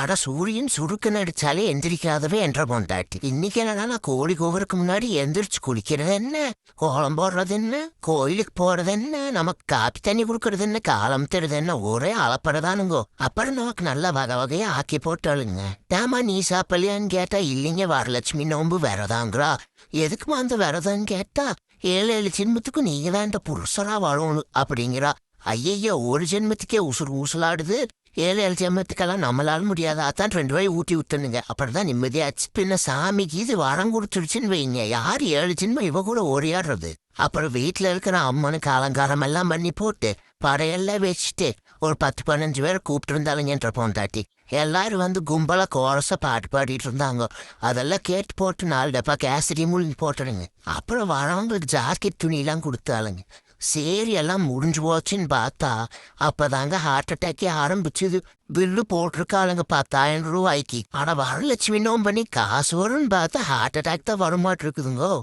அட சூரியன் சுருக்குன்னு அடிச்சாலே எந்திரிக்காதவே என்ற பொண்டாட்டி. இன்னைக்கு என்னன்னா நான் கோழி கூவருக்கு முன்னாடி எந்திரிச்சு குளிக்கிறது என்ன, கோலம் போடுறது என்ன, கோயிலுக்கு போறது என்ன, நமக்கு காப்பி தண்ணி கொடுக்கறது என்ன, காலம் தருது என்ன, ஒரே அளப்படதானுங்கோ. அப்புறம் நமக்கு நல்ல வகை வகையா ஆக்கி போட்டாளுங்க. ஏமா நீ சாப்பிடலையான்னு கேட்டா இல்லைங்க வரலட்சுமி நோம்பு விரதாங்கிறா. எதுக்குமா அந்த விரதம்னு கேட்டா 7 ஜென்மத்துக்கும் நீங்க தான் இந்த புருஷரா வாழணும் அப்படிங்கிறா. ஐயய்யோ ஒரு ஜென்மத்துக்கே உசுறு ஊசலாடுது, 7 ஜென்மத்துக்கெல்லாம் நம்மளால முடியாது. அதான் 2 வாய் ஊட்டி ஊத்தணுங்க, அப்படிதான் நிம்மதியாச்சு. பின்ன சாமிக்கு இது வரம் கொடுத்துருச்சுன்னு வைங்க, யார் 7 ஜென்மம் இவ கூட ஓடியாடுறது. அப்புறம் வீட்டுல இருக்கிற அம்மனுக்கு அலங்காரம் எல்லாம் பண்ணி போட்டு படையெல்லாம் வச்சுட்டு ஒரு 10-15 பேரை கூப்பிட்டு இருந்தாலுங்கன்ற பொண்டாட்டி. எல்லாரும் வந்து கும்பலா கோரஸா பாட்டு பாடிட்டு இருந்தாங்க. அதெல்லாம் கேட்டு போட்டு 4 டப்பா கேசரி மூழ்கி போட்டுடுங்க. அப்புறம் வரவங்களுக்கு ஜாக்கெட் துணியெல்லாம் கொடுத்தாளுங்க. சரி எல்லாம் முடிஞ்சு போச்சுன்னு பார்த்தா அப்பதாங்க ஹார்ட் அட்டாக்கே ஆரம்பிச்சுது. பில்லு போட்டிருக்காளுங்க 10,000 ரூபாய்க்கு. ஆனா வரலட்சுமி நோம்பு பண்ணி காசு வரும்னு பார்த்தா ஹார்ட் அட்டாக் தான் வரமாட்டு இருக்குதுங்கோ.